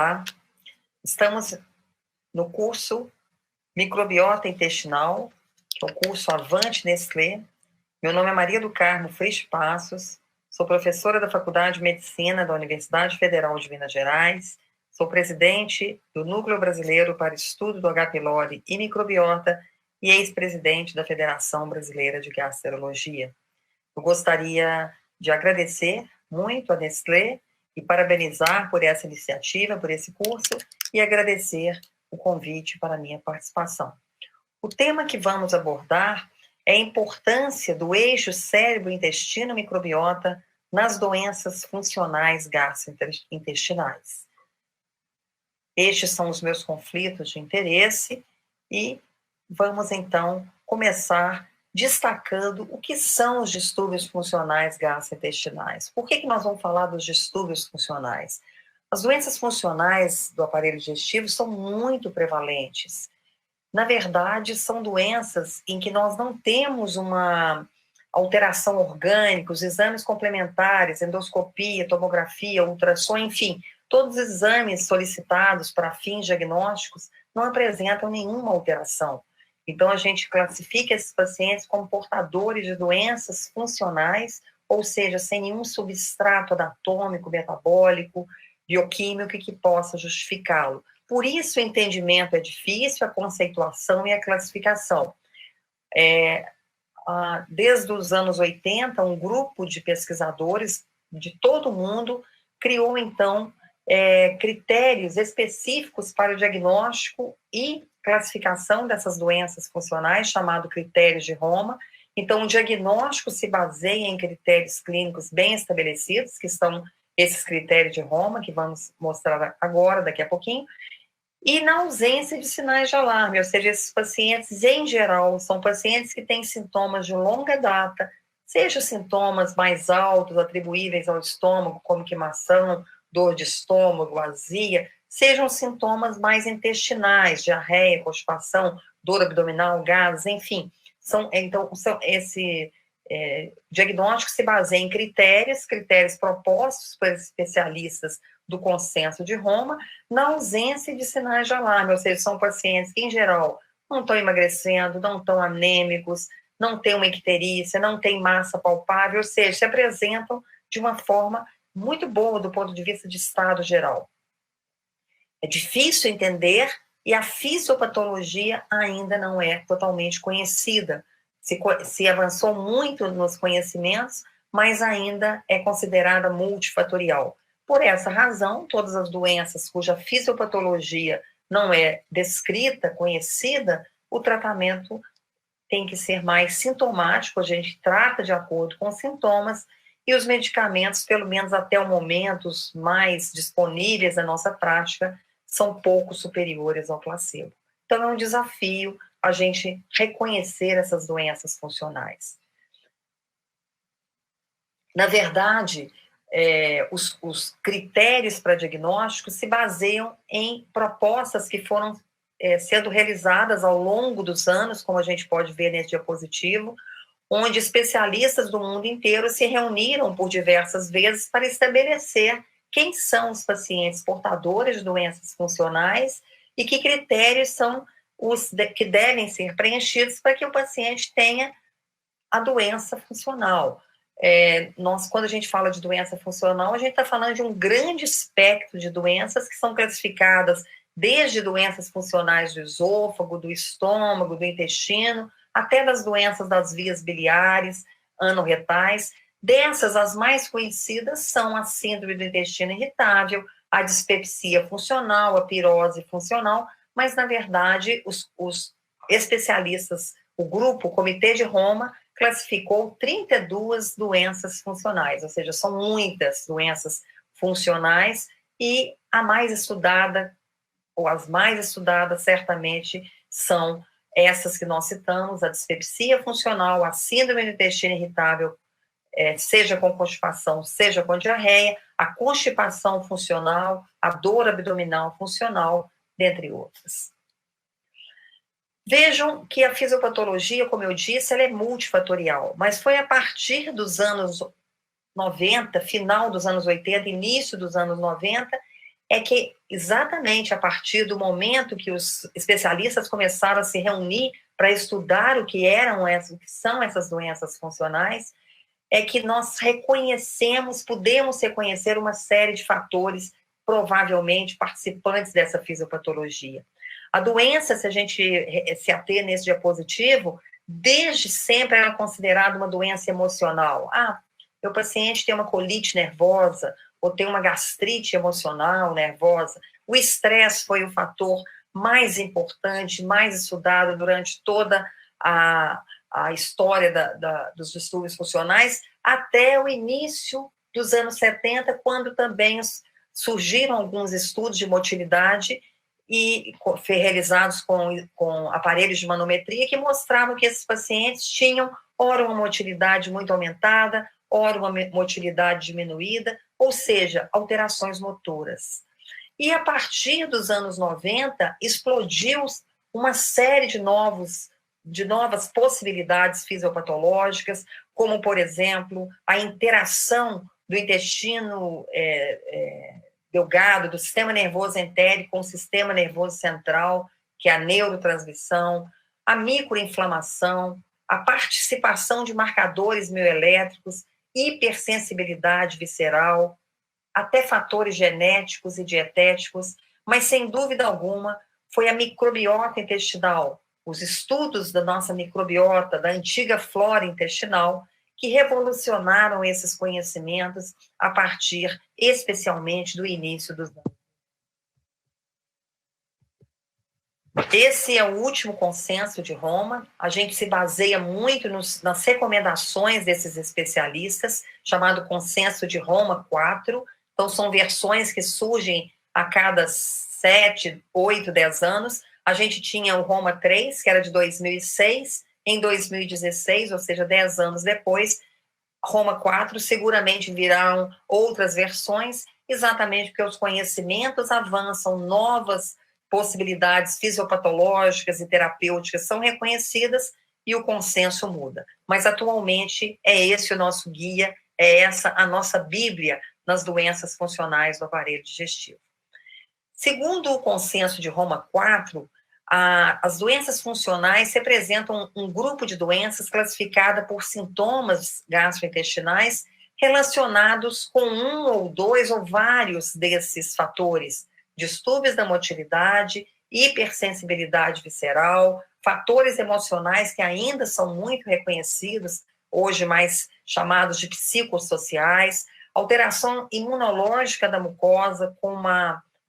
Olá, estamos no curso Microbiota Intestinal, que é o curso Avante Nestlé. Meu nome é Maria do Carmo Freixo Passos, sou professora da Faculdade de Medicina da Universidade Federal de Minas Gerais, sou presidente do Núcleo Brasileiro para Estudo do H. pylori e Microbiota e ex-presidente da Federação Brasileira de Gastroenterologia. Eu gostaria de agradecer muito a Nestlé e parabenizar por essa iniciativa, por esse curso, e agradecer o convite para a minha participação. O tema que vamos abordar é a importância do eixo cérebro-intestino-microbiota nas doenças funcionais gastrointestinais. Estes são os meus conflitos de interesse e vamos, então, começar destacando o que são os distúrbios funcionais gastrointestinais. Por que nós vamos falar dos distúrbios funcionais? As doenças funcionais do aparelho digestivo são muito prevalentes. Na verdade, são doenças em que nós não temos uma alteração orgânica, os exames complementares, endoscopia, tomografia, ultrassom, enfim, todos os exames solicitados para fins diagnósticos não apresentam nenhuma alteração. Então, a gente classifica esses pacientes como portadores de doenças funcionais, ou seja, sem nenhum substrato anatômico, metabólico, bioquímico que possa justificá-lo. Por isso, o entendimento é difícil, a conceituação e a classificação. Desde os anos 80, um grupo de pesquisadores de todo o mundo criou, então, critérios específicos para o diagnóstico e classificação dessas doenças funcionais, chamado critérios de Roma. Então, o diagnóstico se baseia em critérios clínicos bem estabelecidos, que são esses critérios de Roma, que vamos mostrar agora, daqui a pouquinho, e na ausência de sinais de alarme, ou seja, esses pacientes, em geral, são pacientes que têm sintomas de longa data, seja sintomas mais altos, atribuíveis ao estômago, como queimação, dor de estômago, azia, sejam sintomas mais intestinais, diarreia, constipação, dor abdominal, gases, enfim. Esse diagnóstico se baseia em critérios propostos por especialistas do consenso de Roma, na ausência de sinais de alarme, ou seja, são pacientes que, em geral, não estão emagrecendo, não estão anêmicos, não têm uma icterícia, não têm massa palpável, ou seja, se apresentam de uma forma muito boa do ponto de vista de estado geral. É difícil entender e a fisiopatologia ainda não é totalmente conhecida. Se avançou muito nos conhecimentos, mas ainda é considerada multifatorial. Por essa razão, todas as doenças cuja fisiopatologia não é descrita, conhecida, o tratamento tem que ser mais sintomático, a gente trata de acordo com os sintomas, e os medicamentos, pelo menos até o momento, os mais disponíveis na nossa prática, são pouco superiores ao placebo. Então, é um desafio a gente reconhecer essas doenças funcionais. Na verdade, os critérios para diagnóstico se baseiam em propostas que foram sendo realizadas ao longo dos anos, como a gente pode ver nesse diapositivo, onde especialistas do mundo inteiro se reuniram por diversas vezes para estabelecer quem são os pacientes portadores de doenças funcionais e que critérios são os que devem ser preenchidos para que o paciente tenha a doença funcional. Quando a gente fala de doença funcional, a gente está falando de um grande espectro de doenças que são classificadas desde doenças funcionais do esôfago, do estômago, do intestino, até das doenças das vias biliares, anorretais. Dessas, as mais conhecidas são a síndrome do intestino irritável, a dispepsia funcional, a pirose funcional, mas, na verdade, os especialistas, o Comitê de Roma, classificou 32 doenças funcionais, ou seja, são muitas doenças funcionais, e a mais estudada, ou as mais estudadas, certamente, são essas que nós citamos, a dispepsia funcional, a síndrome do intestino irritável, seja com constipação, seja com diarreia, a constipação funcional, a dor abdominal funcional, dentre outras. Vejam que a fisiopatologia, como eu disse, ela é multifatorial, mas foi a partir dos anos 90, final dos anos 80, início dos anos 90, é que exatamente a partir do momento que os especialistas começaram a se reunir para estudar o que são essas doenças funcionais, é que nós podemos reconhecer uma série de fatores provavelmente participantes dessa fisiopatologia. A doença, se a gente se ater nesse diapositivo, desde sempre era considerada uma doença emocional. Meu paciente tem uma colite nervosa, ou tem uma gastrite emocional nervosa. O estresse foi o fator mais importante, mais estudado durante toda a história dos distúrbios funcionais, até o início dos anos 70, quando também surgiram alguns estudos de motilidade realizados com aparelhos de manometria que mostravam que esses pacientes tinham ora uma motilidade muito aumentada, ora uma motilidade diminuída, ou seja, alterações motoras. E a partir dos anos 90, explodiu uma série de novas possibilidades fisiopatológicas, como, por exemplo, a interação do intestino delgado, do sistema nervoso entérico com o sistema nervoso central, que é a neurotransmissão, a microinflamação, a participação de marcadores mioelétricos, hipersensibilidade visceral, até fatores genéticos e dietéticos, mas, sem dúvida alguma, foi a microbiota intestinal, os estudos da nossa microbiota, da antiga flora intestinal, que revolucionaram esses conhecimentos a partir, especialmente, do início dos anos. Esse é o último consenso de Roma. A gente se baseia muito nas recomendações desses especialistas, chamado Consenso de Roma 4. Então, são versões que surgem a cada 7, 8, 10 anos. A gente tinha o Roma 3, que era de 2006, em 2016, ou seja, 10 anos depois, Roma 4, seguramente virão outras versões, exatamente porque os conhecimentos avançam, novas possibilidades fisiopatológicas e terapêuticas são reconhecidas e o consenso muda. Mas, atualmente, é esse o nosso guia, é essa a nossa bíblia nas doenças funcionais do aparelho digestivo. Segundo o consenso de Roma 4, as doenças funcionais representam um grupo de doenças classificada por sintomas gastrointestinais relacionados com um ou dois ou vários desses fatores: distúrbios da motilidade, hipersensibilidade visceral, fatores emocionais que ainda são muito reconhecidos, hoje mais chamados de psicossociais, alteração imunológica da mucosa com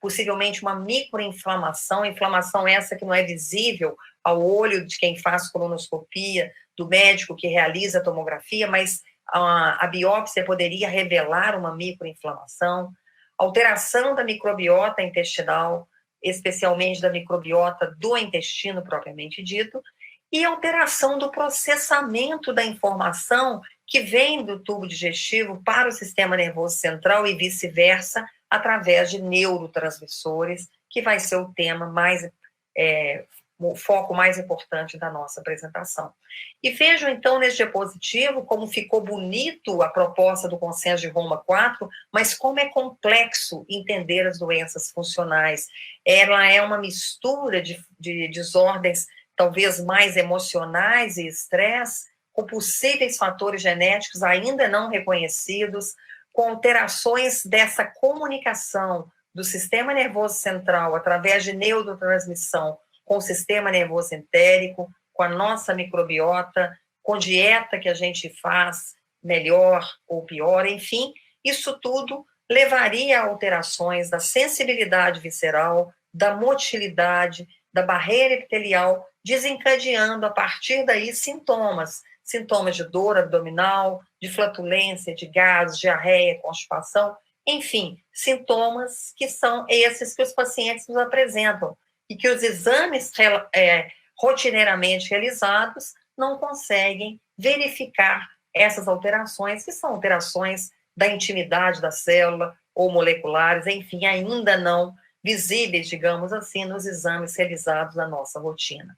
possivelmente uma microinflamação, inflamação essa que não é visível ao olho de quem faz colonoscopia, do médico que realiza a tomografia, mas a biópsia poderia revelar uma microinflamação, alteração da microbiota intestinal, especialmente da microbiota do intestino propriamente dito, e alteração do processamento da informação que vem do tubo digestivo para o sistema nervoso central e vice-versa, através de neurotransmissores, que vai ser o tema o foco mais importante da nossa apresentação. E vejam, então, nesse diapositivo, como ficou bonito a proposta do Consenso de Roma 4, mas como é complexo entender as doenças funcionais. Ela é uma mistura de desordens, talvez mais emocionais e estresse, com possíveis fatores genéticos ainda não reconhecidos, com alterações dessa comunicação do sistema nervoso central através de neurotransmissão com o sistema nervoso entérico, com a nossa microbiota, com dieta que a gente faz melhor ou pior, enfim, isso tudo levaria a alterações da sensibilidade visceral, da motilidade, da barreira epitelial, desencadeando a partir daí sintomas de dor abdominal, de flatulência, de gases, diarreia, constipação, enfim, sintomas que são esses que os pacientes nos apresentam e que os exames rotineiramente realizados não conseguem verificar essas alterações, que são alterações da intimidade da célula ou moleculares, enfim, ainda não visíveis, digamos assim, nos exames realizados na nossa rotina.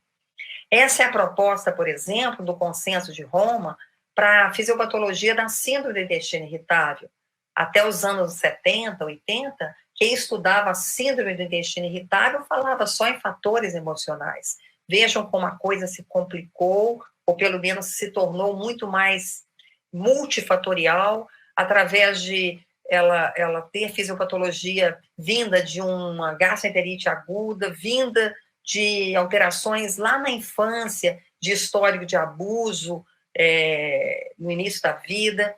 Essa é a proposta, por exemplo, do Consenso de Roma para a fisiopatologia da síndrome do intestino irritável. Até os anos 70, 80, que estudava a síndrome do intestino irritável falava só em fatores emocionais. Vejam como a coisa se complicou, ou pelo menos se tornou muito mais multifatorial, através de ela ter fisiopatologia vinda de uma gastroenterite aguda, vinda de alterações lá na infância, de histórico de abuso no início da vida,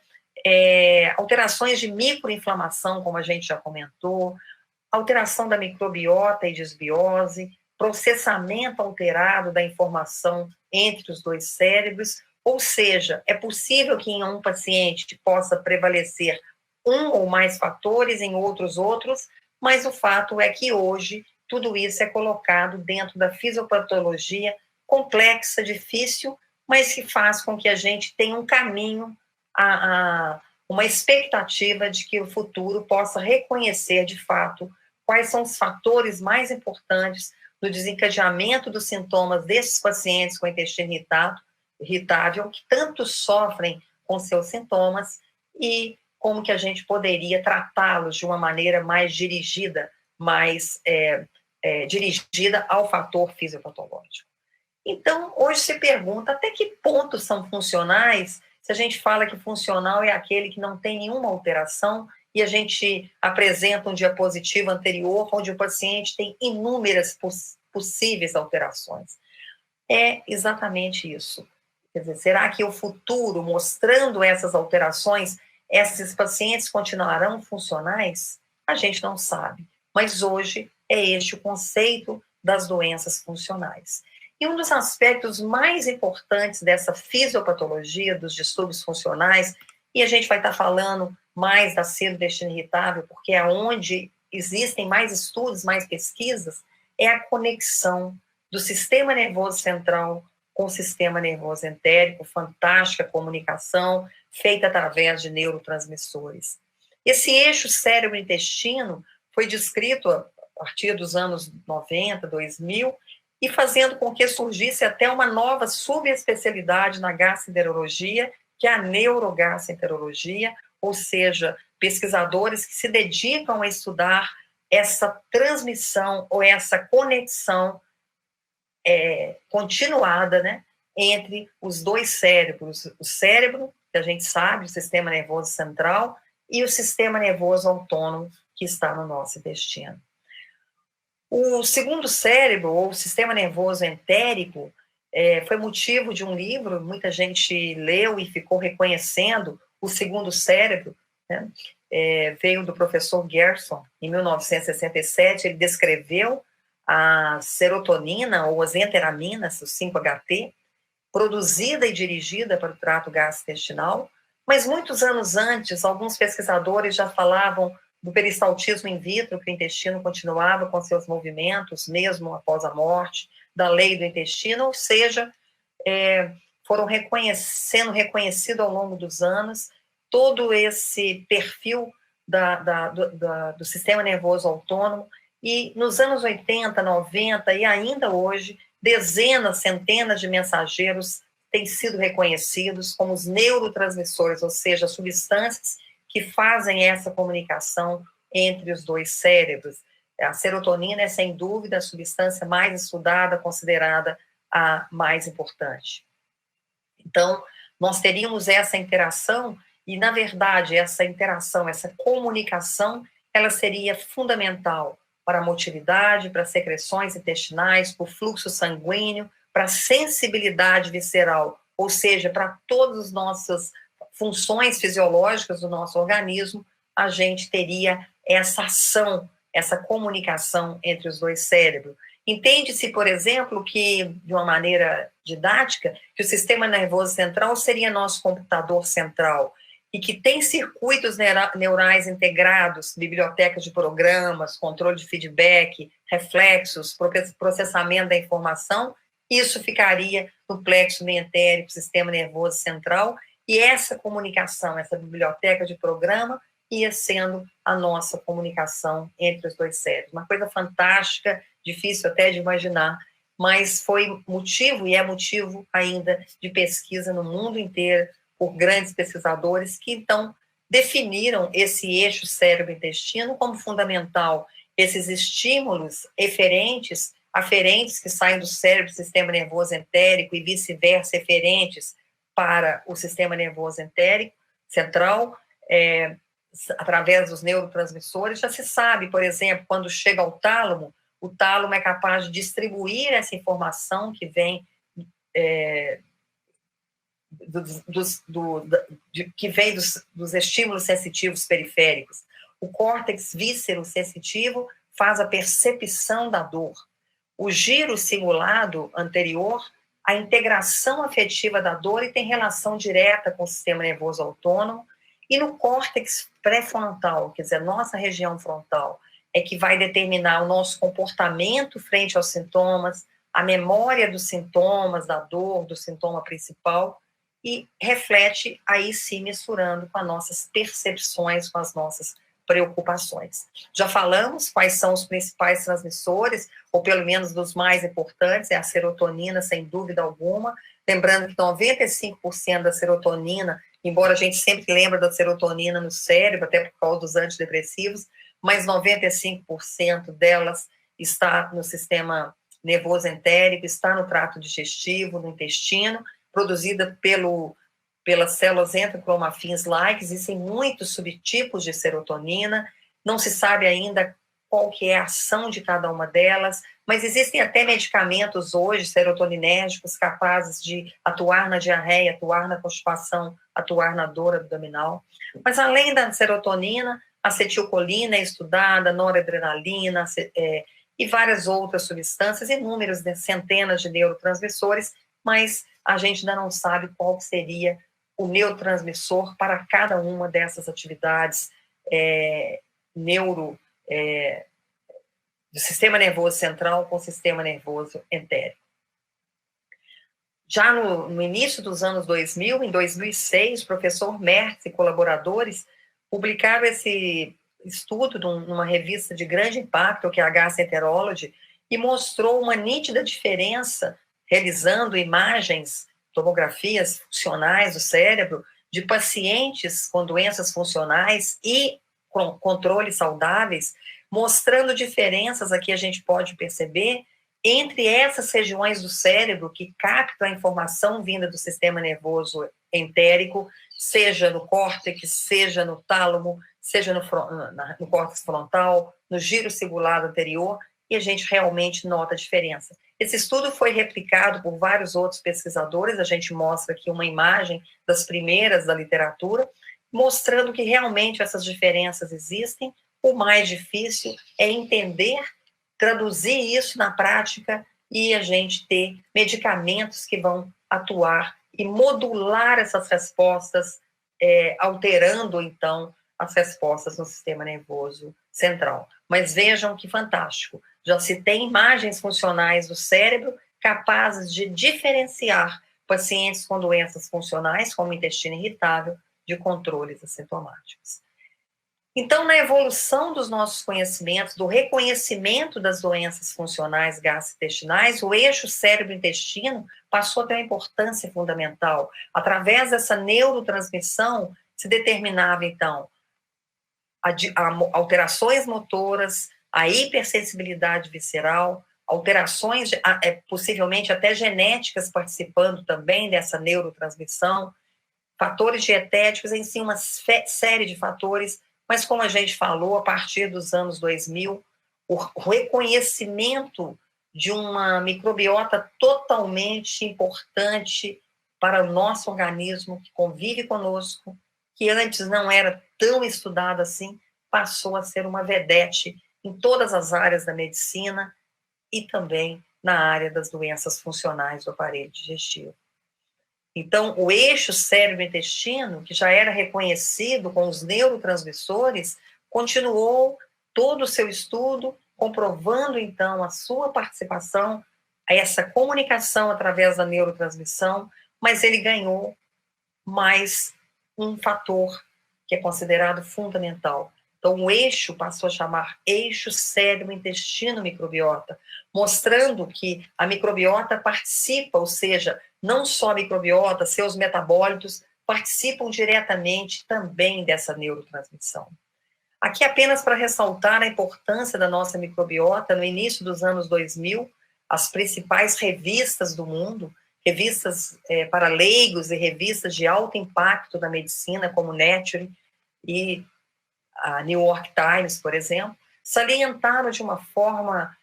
alterações de microinflamação, como a gente já comentou, alteração da microbiota e desbiose, processamento alterado da informação entre os dois cérebros, ou seja, é possível que em um paciente possa prevalecer um ou mais fatores, em outros, mas o fato é que hoje tudo isso é colocado dentro da fisiopatologia complexa, difícil, mas que faz com que a gente tenha um caminho, uma expectativa de que o futuro possa reconhecer, de fato, quais são os fatores mais importantes no desencadeamento dos sintomas desses pacientes com intestino irritável, que tanto sofrem com seus sintomas, e como que a gente poderia tratá-los de uma maneira mais dirigida, dirigida ao fator fisiopatológico. Então, hoje se pergunta até que ponto são funcionais, se a gente fala que funcional é aquele que não tem nenhuma alteração, e a gente apresenta um diapositivo anterior, onde o paciente tem inúmeras possíveis alterações. É exatamente isso. Quer dizer, será que o futuro, mostrando essas alterações, esses pacientes continuarão funcionais? A gente não sabe. Mas hoje é este o conceito das doenças funcionais. E um dos aspectos mais importantes dessa fisiopatologia, dos distúrbios funcionais, e a gente vai estar falando mais da síndrome do intestino irritável, porque é onde existem mais estudos, mais pesquisas, é a conexão do sistema nervoso central com o sistema nervoso entérico, fantástica comunicação, feita através de neurotransmissores. Esse eixo cérebro-intestino foi descrito a partir dos anos 90, 2000, e fazendo com que surgisse até uma nova subespecialidade na gastroenterologia, que é a neurogastroenterologia, ou seja, pesquisadores que se dedicam a estudar essa transmissão ou essa conexão continuada, né, entre os dois cérebros, o cérebro, que a gente sabe, o sistema nervoso central, e o sistema nervoso autônomo, que está no nosso intestino. O segundo cérebro, ou sistema nervoso entérico, foi motivo de um livro, muita gente leu e ficou reconhecendo o segundo cérebro, né? Veio do professor Gerson, em 1967, ele descreveu a serotonina, ou as enteraminas, o 5-HT, produzida e dirigida para o trato gastrointestinal, mas muitos anos antes, alguns pesquisadores já falavam do peristaltismo in vitro, que o intestino continuava com seus movimentos, mesmo após a morte, da lei do intestino, ou seja, foram sendo reconhecido ao longo dos anos todo esse perfil do sistema nervoso autônomo, e nos anos 80, 90 e ainda hoje, dezenas, centenas de mensageiros têm sido reconhecidos como os neurotransmissores, ou seja, substâncias que fazem essa comunicação entre os dois cérebros. A serotonina é, sem dúvida, a substância mais estudada, considerada a mais importante. Então, nós teríamos essa interação, e, na verdade, essa interação, essa comunicação, ela seria fundamental para a motilidade, para secreções intestinais, para o fluxo sanguíneo, para a sensibilidade visceral, ou seja, para todas as nossas funções fisiológicas do nosso organismo, a gente teria essa ação, essa comunicação entre os dois cérebros. Entende-se, por exemplo, que, de uma maneira didática, que o sistema nervoso central seria nosso computador central, e que tem circuitos neurais integrados, biblioteca de programas, controle de feedback, reflexos, processamento da informação. Isso ficaria no plexo meentérico, sistema nervoso central, e essa comunicação, essa biblioteca de programa, ia sendo a nossa comunicação entre os dois cérebros. Uma coisa fantástica, difícil até de imaginar, mas foi motivo, e é motivo ainda, de pesquisa no mundo inteiro, por grandes pesquisadores que, então, definiram esse eixo cérebro-intestino como fundamental esses estímulos aferentes que saem do cérebro, sistema nervoso entérico e vice-versa, eferentes para o sistema nervoso entérico central, através dos neurotransmissores. Já se sabe, por exemplo, quando chega ao tálamo, o tálamo é capaz de distribuir essa informação que vem dos estímulos sensitivos periféricos. O córtex víscero-sensitivo faz a percepção da dor. O giro simulado anterior, a integração afetiva da dor e tem relação direta com o sistema nervoso autônomo. E no córtex pré-frontal, quer dizer, nossa região frontal, é que vai determinar o nosso comportamento frente aos sintomas, a memória dos sintomas, da dor, do sintoma principal, e reflete aí sim misturando com as nossas percepções, com as nossas preocupações. Já falamos quais são os principais transmissores, ou pelo menos dos mais importantes, é a serotonina, sem dúvida alguma, lembrando que 95% da serotonina, embora a gente sempre lembre da serotonina no cérebro, até por causa dos antidepressivos, mas 95% delas está no sistema nervoso entérico, está no trato digestivo, no intestino, produzida pelas células entrecromafins-like. Existem muitos subtipos de serotonina, não se sabe ainda qual que é a ação de cada uma delas, mas existem até medicamentos hoje serotoninérgicos capazes de atuar na diarreia, atuar na constipação, atuar na dor abdominal. Mas além da serotonina, a acetilcolina é estudada, noradrenalina, e várias outras substâncias, inúmeras, centenas de neurotransmissores, mas a gente ainda não sabe qual seria o neurotransmissor para cada uma dessas atividades do sistema nervoso central com o sistema nervoso entérico. Já no início dos anos 2000, em 2006, o professor Mertz e colaboradores publicaram esse estudo numa revista de grande impacto, que é a Gastroenterology, e mostrou uma nítida diferença, realizando imagens, tomografias funcionais do cérebro, de pacientes com doenças funcionais e com controles saudáveis, mostrando diferenças, aqui a gente pode perceber, entre essas regiões do cérebro que captam a informação vinda do sistema nervoso entérico, seja no córtex, seja no tálamo, seja no córtex frontal, no giro cingulado anterior, e a gente realmente nota a diferença. Esse estudo foi replicado por vários outros pesquisadores, a gente mostra aqui uma imagem das primeiras da literatura, mostrando que realmente essas diferenças existem. O mais difícil é entender, traduzir isso na prática e a gente ter medicamentos que vão atuar e modular essas respostas, alterando, então, as respostas no sistema nervoso central. Mas vejam que fantástico, já se tem imagens funcionais do cérebro capazes de diferenciar pacientes com doenças funcionais, como intestino irritável, de controles assintomáticos. Então, na evolução dos nossos conhecimentos, do reconhecimento das doenças funcionais gastrointestinais, o eixo cérebro-intestino passou a ter uma importância fundamental. Através dessa neurotransmissão, se determinava, então, alterações motoras, a hipersensibilidade visceral, alterações, possivelmente até genéticas participando também dessa neurotransmissão, fatores dietéticos, em si uma série de fatores, mas como a gente falou, a partir dos anos 2000, o reconhecimento de uma microbiota totalmente importante para o nosso organismo, que convive conosco, que antes não era tão estudada assim, passou a ser uma vedete em todas as áreas da medicina e também na área das doenças funcionais do aparelho digestivo. Então, o eixo cérebro-intestino, que já era reconhecido com os neurotransmissores, continuou todo o seu estudo, comprovando, então, a sua participação, essa comunicação através da neurotransmissão, mas ele ganhou mais um fator que é considerado fundamental. Então, o eixo passou a chamar eixo cérebro-intestino-microbiota, mostrando que a microbiota participa, ou seja, não só a microbiota, seus metabólitos participam diretamente também dessa neurotransmissão. Aqui apenas para ressaltar a importância da nossa microbiota, no início dos anos 2000, as principais revistas do mundo, revistas para leigos e revistas de alto impacto da medicina, como Nature e a New York Times, por exemplo, salientaram de uma forma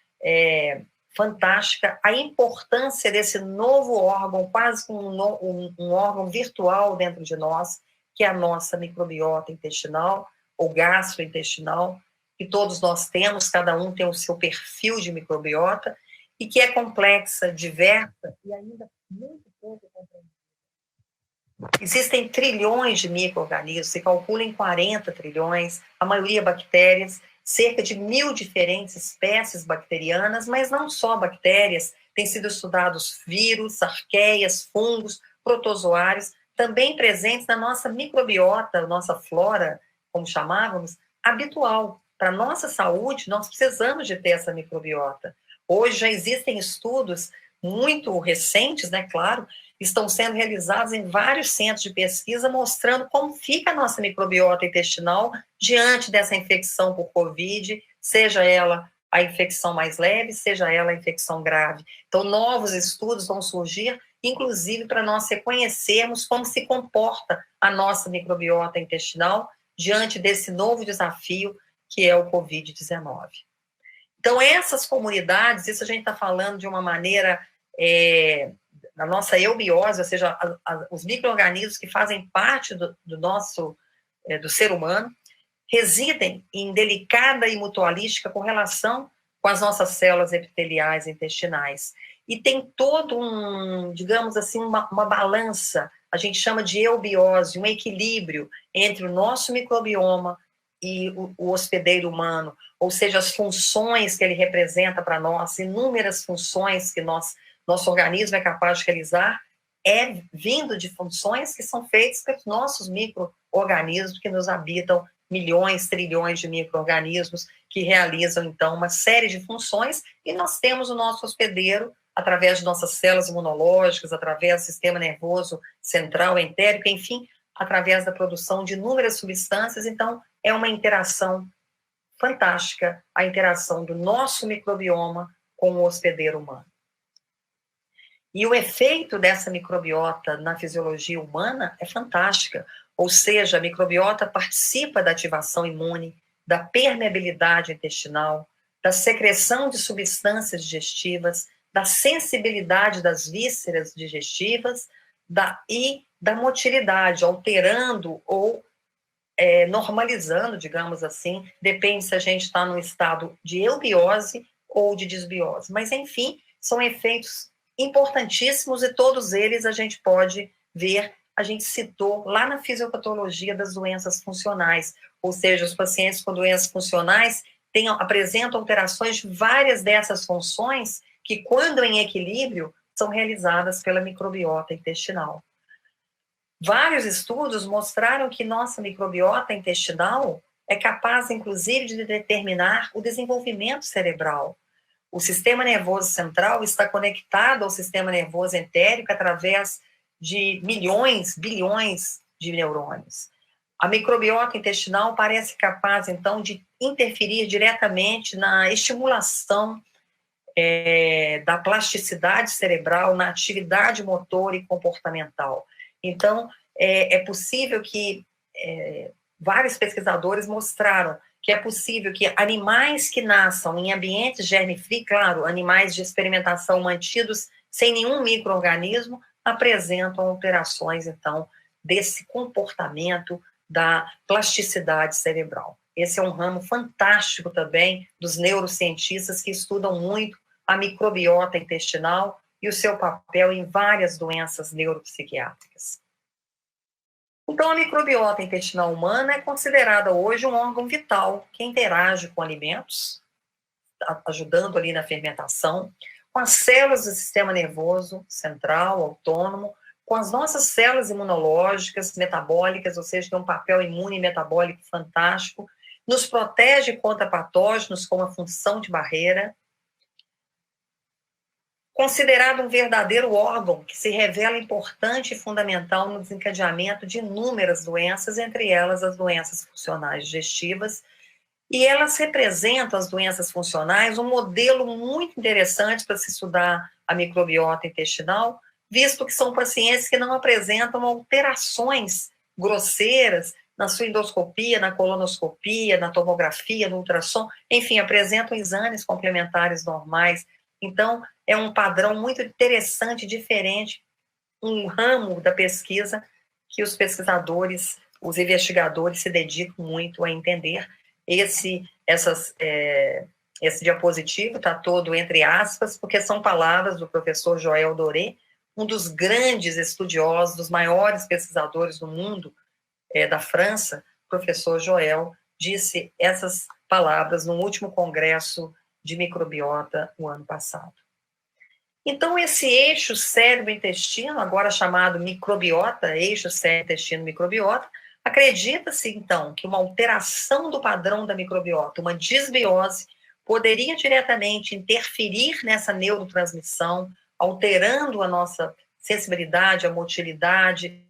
fantástica a importância desse novo órgão, quase um órgão virtual dentro de nós, que é a nossa microbiota intestinal, ou gastrointestinal, que todos nós temos, cada um tem o seu perfil de microbiota, e que é complexa, diversa e ainda muito pouco compreendida. Existem trilhões de micro-organismos, se calcula em 40 trilhões, a maioria bactérias, cerca de 1.000 diferentes espécies bacterianas, mas não só bactérias, têm sido estudados vírus, arqueias, fungos, protozoários, também presentes na nossa microbiota, nossa flora, como chamávamos, habitual. Para a nossa saúde, nós precisamos de ter essa microbiota. Hoje já existem estudos muito recentes, né, claro, estão sendo realizados em vários centros de pesquisa, mostrando como fica a nossa microbiota intestinal diante dessa infecção por Covid, seja ela a infecção mais leve, seja ela a infecção grave. Então, novos estudos vão surgir, inclusive para nós reconhecermos como se comporta a nossa microbiota intestinal diante desse novo desafio que é o Covid-19. Então, essas comunidades, isso a gente está falando de uma maneira, na nossa eubiose, ou seja, os micro-organismos que fazem parte do nosso, do ser humano, residem em delicada e mutualística correlação com as nossas células epiteliais intestinais. E tem todo digamos assim, uma balança, a gente chama de eubiose, um equilíbrio entre o nosso microbioma e o hospedeiro humano, ou seja, as funções que ele representa para nós, inúmeras funções que nosso organismo é capaz de realizar, vindo de funções que são feitas pelos nossos micro-organismos que nos habitam, milhões, trilhões de micro-organismos que realizam, então, uma série de funções, e nós temos o nosso hospedeiro através de nossas células imunológicas, através do sistema nervoso central, entérico, enfim, através da produção de inúmeras substâncias. Então, é uma interação fantástica, a interação do nosso microbioma com o hospedeiro humano. E o efeito dessa microbiota na fisiologia humana é fantástica, ou seja, a microbiota participa da ativação imune, da permeabilidade intestinal, da secreção de substâncias digestivas, da sensibilidade das vísceras digestivas e da motilidade, alterando ou normalizando, digamos assim, depende se a gente está no estado de eubiose ou de disbiose. Mas, enfim, são efeitos importantíssimos e todos eles a gente pode ver, a gente citou lá na fisiopatologia das doenças funcionais, ou seja, os pacientes com doenças funcionais apresentam alterações de várias dessas funções que, quando em equilíbrio, são realizadas pela microbiota intestinal. Vários estudos mostraram que nossa microbiota intestinal é capaz, inclusive, de determinar o desenvolvimento cerebral. O sistema nervoso central está conectado ao sistema nervoso entérico através de milhões, bilhões de neurônios. A microbiota intestinal parece capaz, então, de interferir diretamente na estimulação da plasticidade cerebral, na atividade motora e comportamental. Então, é possível que vários pesquisadores mostraram que é possível que animais que nasçam em ambientes germe-free, claro, animais de experimentação mantidos sem nenhum micro-organismo, apresentam alterações, então, desse comportamento da plasticidade cerebral. Esse é um ramo fantástico também dos neurocientistas que estudam muito a microbiota intestinal e o seu papel em várias doenças neuropsiquiátricas. Então, a microbiota intestinal humana é considerada hoje um órgão vital que interage com alimentos, ajudando ali na fermentação, com as células do sistema nervoso central, autônomo, com as nossas células imunológicas, metabólicas, ou seja, tem um papel imune e metabólico fantástico, nos protege contra patógenos com a função de barreira, considerado um verdadeiro órgão que se revela importante e fundamental no desencadeamento de inúmeras doenças, entre elas as doenças funcionais digestivas, e elas representam, as doenças funcionais, um modelo muito interessante para se estudar a microbiota intestinal, visto que são pacientes que não apresentam alterações grosseiras na sua endoscopia, na colonoscopia, na tomografia, no ultrassom, enfim, apresentam exames complementares normais. Então, é um padrão muito interessante, diferente, um ramo da pesquisa que os pesquisadores, os investigadores se dedicam muito a entender. Esse diapositivo está todo entre aspas, porque são palavras do professor Joël Doré, um dos grandes estudiosos, dos maiores pesquisadores do mundo, da França. O professor Joël disse essas palavras no último congresso de microbiota o ano passado. Então, esse eixo cérebro-intestino, agora chamado microbiota, eixo cérebro-intestino-microbiota, acredita-se, então, que uma alteração do padrão da microbiota, uma disbiose, poderia diretamente interferir nessa neurotransmissão, alterando a nossa sensibilidade, a motilidade,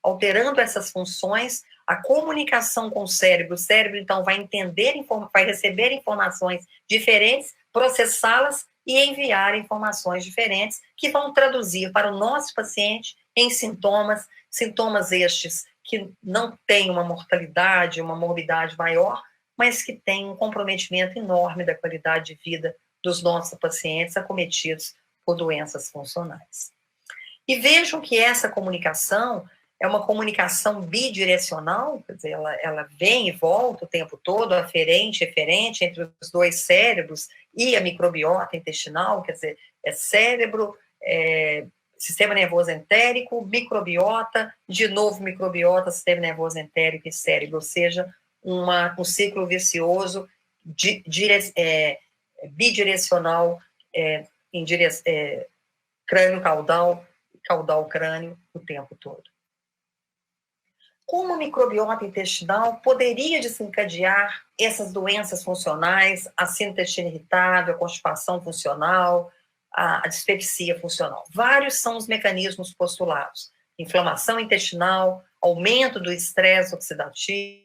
alterando essas funções, a comunicação com o cérebro, então, vai entender, vai receber informações diferentes, processá-las e enviar informações diferentes que vão traduzir para o nosso paciente em sintomas estes que não têm uma mortalidade, uma morbidade maior, mas que têm um comprometimento enorme da qualidade de vida dos nossos pacientes acometidos por doenças funcionais. E vejam que essa comunicação é uma comunicação bidirecional, quer dizer, ela vem e volta o tempo todo, aferente, eferente, entre os dois cérebros e a microbiota intestinal, quer dizer, é cérebro, sistema nervoso entérico, microbiota, de novo microbiota, sistema nervoso entérico e cérebro, ou seja, um ciclo vicioso bidirecional, crânio-caudal, caudal-crânio o tempo todo. Como a microbiota intestinal poderia desencadear essas doenças funcionais, a síndrome do intestino irritável, a constipação funcional, a dispepsia funcional? Vários são os mecanismos postulados: inflamação intestinal, aumento do estresse oxidativo,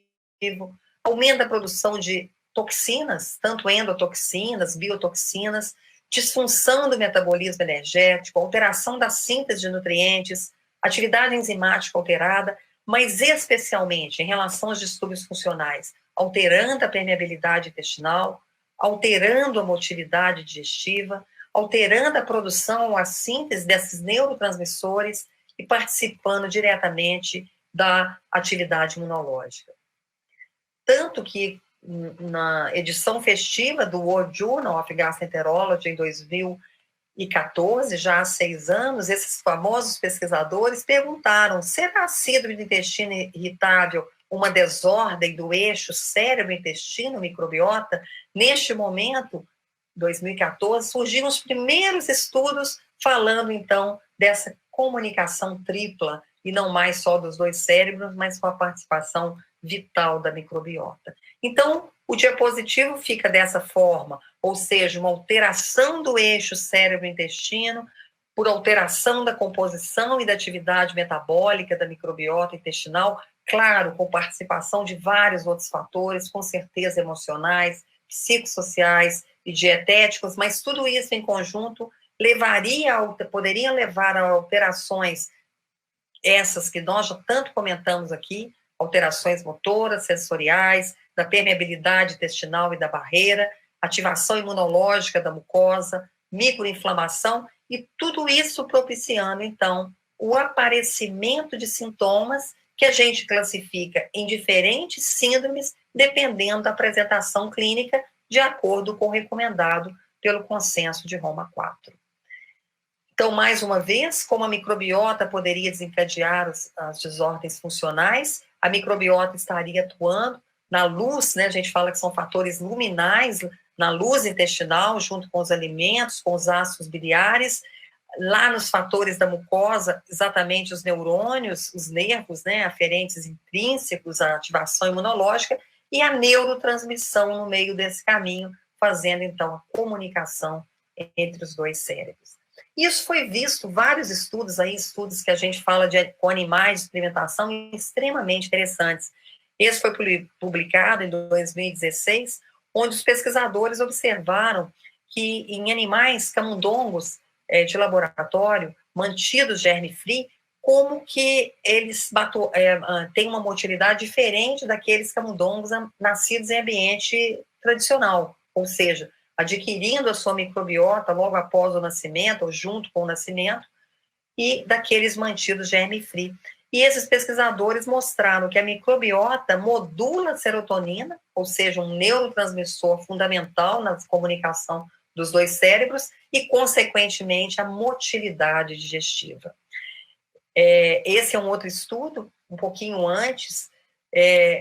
aumento da produção de toxinas, tanto endotoxinas, biotoxinas, disfunção do metabolismo energético, alteração da síntese de nutrientes, atividade enzimática alterada, mas especialmente em relação aos distúrbios funcionais, alterando a permeabilidade intestinal, alterando a motilidade digestiva, alterando a produção ou a síntese desses neurotransmissores e participando diretamente da atividade imunológica. Tanto que, na edição festiva do World Journal of Gastroenterology, em 2014, já há 6 anos, esses famosos pesquisadores perguntaram: será a síndrome do intestino irritável uma desordem do eixo cérebro-intestino-microbiota? Neste momento, 2014, surgiram os primeiros estudos falando, então, dessa comunicação tripla, e não mais só dos dois cérebros, mas com a participação vital da microbiota. Então, o diapositivo fica dessa forma, ou seja, uma alteração do eixo cérebro-intestino, por alteração da composição e da atividade metabólica da microbiota intestinal, claro, com participação de vários outros fatores, com certeza emocionais, psicossociais e dietéticos, mas tudo isso em conjunto poderia levar a alterações, essas que nós já tanto comentamos aqui, alterações motoras, sensoriais, da permeabilidade intestinal e da barreira, ativação imunológica da mucosa, microinflamação, e tudo isso propiciando, então, o aparecimento de sintomas que a gente classifica em diferentes síndromes, dependendo da apresentação clínica, de acordo com o recomendado pelo consenso de Roma IV. Então, mais uma vez, como a microbiota poderia desencadear as desordens funcionais, a microbiota estaria atuando na luz, né? A gente fala que são fatores luminais, na luz intestinal, junto com os alimentos, com os ácidos biliares, lá nos fatores da mucosa, exatamente os neurônios, os nervos, né, aferentes intrínsecos, a ativação imunológica, e a neurotransmissão no meio desse caminho, fazendo, então, a comunicação entre os dois cérebros. Isso foi visto, vários estudos aí, estudos que a gente fala com animais de experimentação extremamente interessantes. Esse foi publicado em 2016, onde os pesquisadores observaram que em animais camundongos de laboratório, mantidos germe-free, como que eles têm uma motilidade diferente daqueles camundongos nascidos em ambiente tradicional, ou seja, adquirindo a sua microbiota logo após o nascimento, ou junto com o nascimento, e daqueles mantidos germe-free. E esses pesquisadores mostraram que a microbiota modula a serotonina, ou seja, um neurotransmissor fundamental na comunicação dos dois cérebros, e, consequentemente, a motilidade digestiva. Esse é um outro estudo, um pouquinho antes,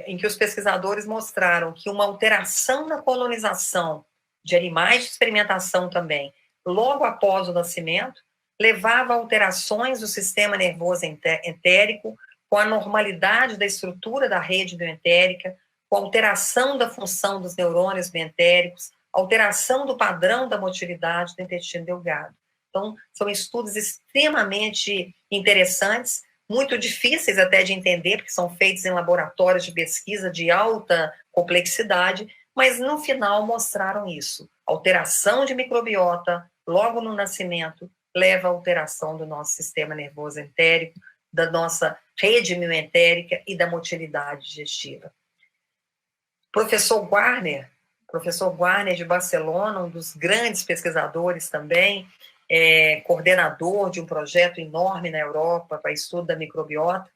em que os pesquisadores mostraram que uma alteração na colonização de animais de experimentação também, logo após o nascimento, levava a alterações do sistema nervoso entérico, com a normalidade da estrutura da rede bioentérica, com a alteração da função dos neurônios bioentéricos, alteração do padrão da motilidade do intestino delgado. Então, são estudos extremamente interessantes, muito difíceis até de entender, porque são feitos em laboratórios de pesquisa de alta complexidade, mas no final mostraram isso. Alteração de microbiota logo no nascimento leva à alteração do nosso sistema nervoso entérico, da nossa rede bioentérica e da motilidade digestiva. Professor Warner de Barcelona, um dos grandes pesquisadores também, coordenador de um projeto enorme na Europa para estudo da microbiota,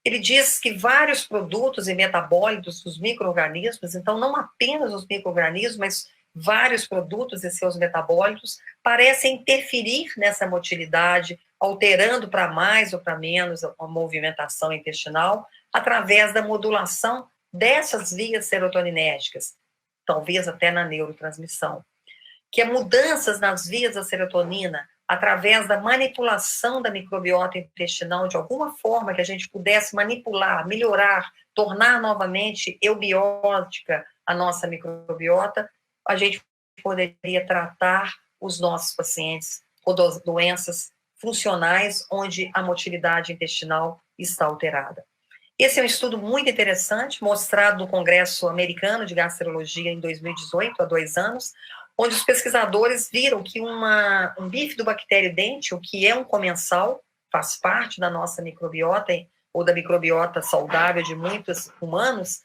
ele diz que vários produtos e metabólitos dos micro-organismos, então não apenas os micro-organismos, mas vários produtos e seus metabólitos parecem interferir nessa motilidade, alterando para mais ou para menos a movimentação intestinal, através da modulação dessas vias serotoninérgicas, talvez até na neurotransmissão. Que mudanças nas vias da serotonina, através da manipulação da microbiota intestinal, de alguma forma que a gente pudesse manipular, melhorar, tornar novamente eubiótica a nossa microbiota, a gente poderia tratar os nossos pacientes com doenças funcionais onde a motilidade intestinal está alterada. Esse é um estudo muito interessante, mostrado no Congresso Americano de Gastrologia em 2018, há 2 anos, onde os pesquisadores viram que um bifidobactério-dente, o que é um comensal, faz parte da nossa microbiota, ou da microbiota saudável de muitos humanos,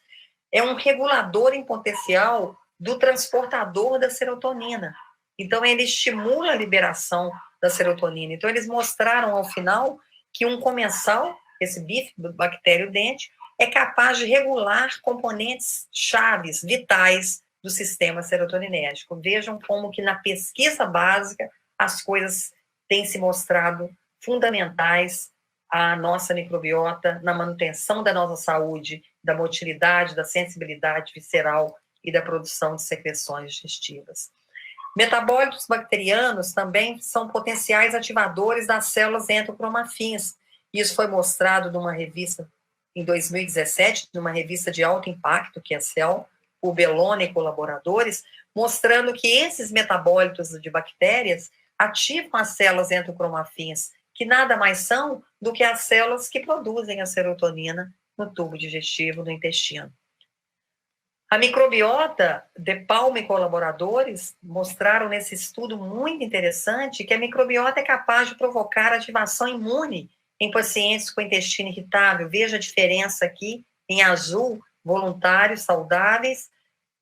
é um regulador em potencial do transportador da serotonina. Então, ele estimula a liberação da serotonina. Então, eles mostraram, ao final, que um comensal, esse bifidobactério-dente, é capaz de regular componentes chaves, vitais, do sistema serotoninérgico. Vejam como que na pesquisa básica as coisas têm se mostrado fundamentais à nossa microbiota, na manutenção da nossa saúde, da motilidade, da sensibilidade visceral e da produção de secreções digestivas. Metabólitos bacterianos também são potenciais ativadores das células endocromafins. Isso foi mostrado numa revista em 2017, numa revista de alto impacto, que é a Cell, o Bellone e colaboradores, mostrando que esses metabólitos de bactérias ativam as células endocromafins, que nada mais são do que as células que produzem a serotonina no tubo digestivo do intestino. A microbiota, De Palma e colaboradores mostraram nesse estudo muito interessante que a microbiota é capaz de provocar ativação imune em pacientes com intestino irritável. Veja a diferença aqui, em azul, voluntários saudáveis,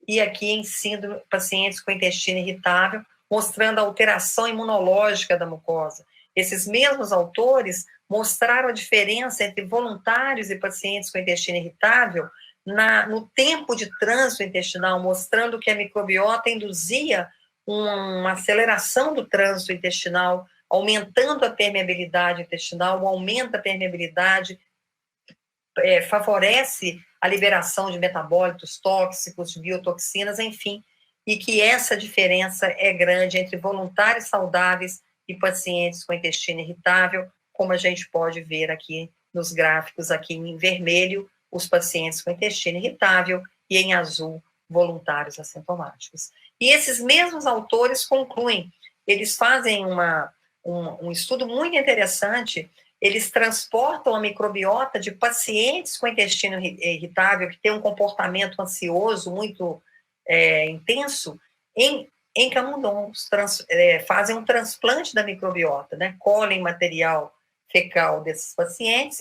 e aqui em síndrome, pacientes com intestino irritável, mostrando a alteração imunológica da mucosa. Esses mesmos autores mostraram a diferença entre voluntários e pacientes com intestino irritável no tempo de trânsito intestinal, mostrando que a microbiota induzia uma aceleração do trânsito intestinal, aumentando a permeabilidade intestinal, o aumento da permeabilidade favorece a liberação de metabólitos tóxicos, de biotoxinas, enfim, e que essa diferença é grande entre voluntários saudáveis e pacientes com intestino irritável, como a gente pode ver aqui nos gráficos, aqui em vermelho, os pacientes com intestino irritável, e em azul, voluntários assintomáticos. E esses mesmos autores concluem eles fazem um estudo muito interessante. Eles transportam a microbiota de pacientes com intestino irritável, que tem um comportamento ansioso muito intenso, em camundongos. Fazem um transplante da microbiota, né? Colhem material fecal desses pacientes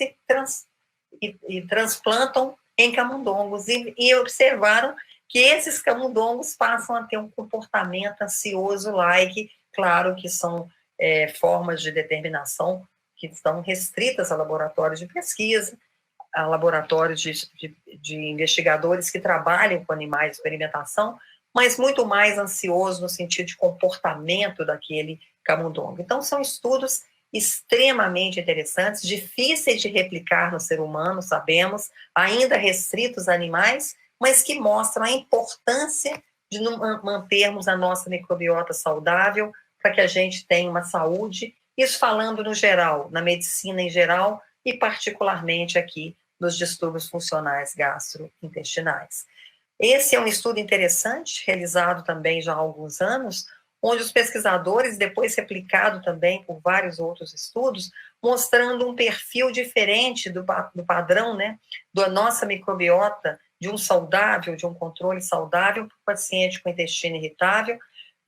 e transplantam em camundongos. E observaram que esses camundongos passam a ter um comportamento ansioso-like. Claro que são formas de determinação que estão restritas a laboratórios de pesquisa, a laboratórios de investigadores que trabalham com animais de experimentação, mas muito mais ansioso no sentido de comportamento daquele camundongo. Então, são estudos extremamente interessantes, difíceis de replicar no ser humano, sabemos, ainda restritos a animais, mas que mostram a importância de mantermos a nossa microbiota saudável para que a gente tenha uma saúde, isso falando no geral, na medicina em geral, e particularmente aqui nos distúrbios funcionais gastrointestinais. Esse é um estudo interessante, realizado também já há alguns anos, onde os pesquisadores, depois replicado também por vários outros estudos, mostrando um perfil diferente do padrão, né, da nossa microbiota, de um saudável, de um controle saudável para o paciente com intestino irritável.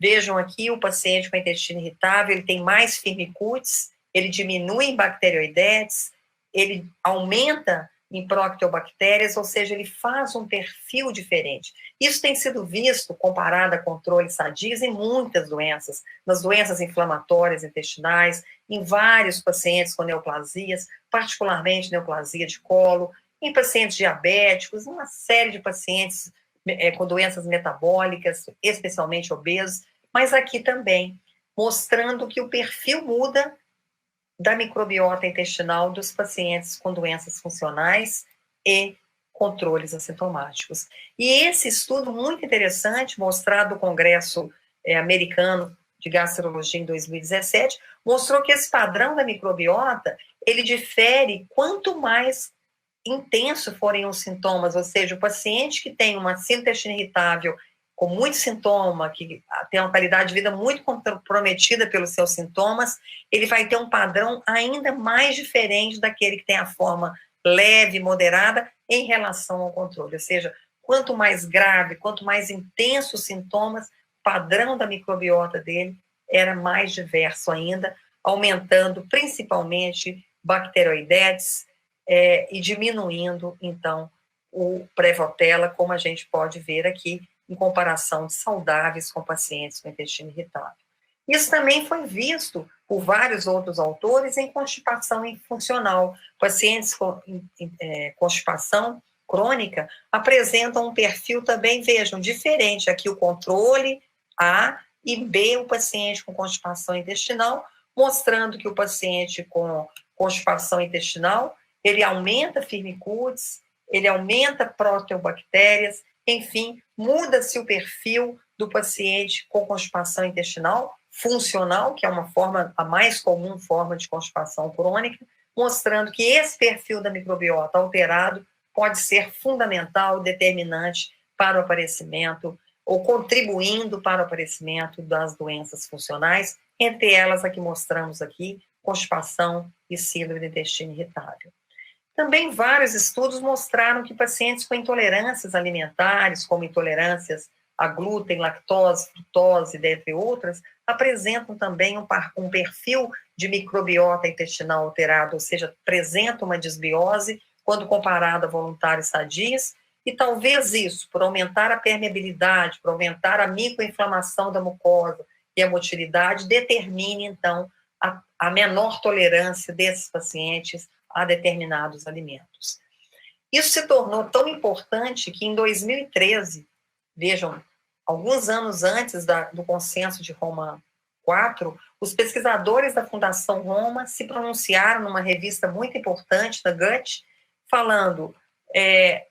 Vejam aqui, o paciente com intestino irritável, ele tem mais firmicutes, ele diminui em bacteroidetes, ele aumenta em procteobactérias, ou seja, ele faz um perfil diferente. Isso tem sido visto, comparado a controles sadios, em muitas doenças, nas doenças inflamatórias intestinais, em vários pacientes com neoplasias, particularmente neoplasia de colo, em pacientes diabéticos, uma série de pacientes com doenças metabólicas, especialmente obesos, mas aqui também, mostrando que o perfil muda da microbiota intestinal dos pacientes com doenças funcionais e controles assintomáticos. E esse estudo muito interessante, mostrado no Congresso Americano de Gastrologia em 2017, mostrou que esse padrão da microbiota, ele difere quanto mais intenso forem os sintomas, ou seja, o paciente que tem uma síndrome do intestino irritável com muito sintoma, que tem uma qualidade de vida muito comprometida pelos seus sintomas, ele vai ter um padrão ainda mais diferente daquele que tem a forma leve, moderada, em relação ao controle. Ou seja, quanto mais grave, quanto mais intensos os sintomas, o padrão da microbiota dele era mais diverso ainda, aumentando principalmente bacteroidetes e diminuindo, então, o Prevotella, como a gente pode ver aqui, em comparação de saudáveis com pacientes com intestino irritável. Isso também foi visto por vários outros autores em constipação funcional. Pacientes com constipação crônica apresentam um perfil também, vejam, diferente. Aqui o controle A e B, o paciente com constipação intestinal, mostrando que o paciente com constipação intestinal, ele aumenta firmicutes, ele aumenta proteobactérias, enfim, muda-se o perfil do paciente com constipação intestinal funcional, que é a mais comum forma de constipação crônica, mostrando que esse perfil da microbiota alterado pode ser fundamental, determinante para o aparecimento, ou contribuindo para o aparecimento das doenças funcionais, entre elas a que mostramos aqui, constipação e síndrome do intestino irritável. Também vários estudos mostraram que pacientes com intolerâncias alimentares, como intolerâncias a glúten, lactose, frutose, dentre outras, apresentam também um perfil de microbiota intestinal alterado, ou seja, apresentam uma disbiose quando comparado a voluntários sadios, e talvez isso, por aumentar a permeabilidade, por aumentar a microinflamação da mucosa e a motilidade, determine, então, a menor tolerância desses pacientes a determinados alimentos. Isso se tornou tão importante que em 2013, vejam, alguns anos antes do consenso de Roma IV, os pesquisadores da Fundação Roma se pronunciaram numa revista muito importante, da Gut, falando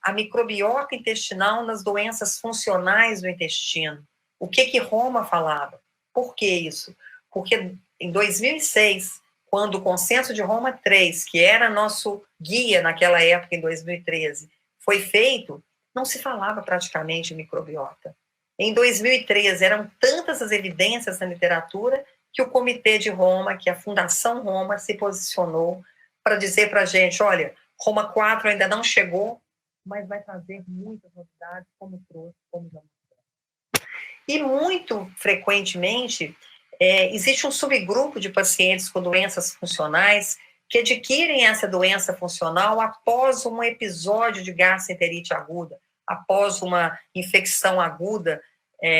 a microbiota intestinal nas doenças funcionais do intestino. O que Roma falava? Por que isso? Porque em 2006, quando o Consenso de Roma III, que era nosso guia naquela época, em 2013, foi feito, não se falava praticamente em microbiota. Em 2013, eram tantas as evidências na literatura que o Comitê de Roma, que a Fundação Roma se posicionou para dizer para a gente, olha, Roma 4 ainda não chegou, mas vai trazer muitas novidades, como trouxe, como já mostrou. E muito frequentemente, existe um subgrupo de pacientes com doenças funcionais que adquirem essa doença funcional após um episódio de gastroenterite aguda, após uma infecção aguda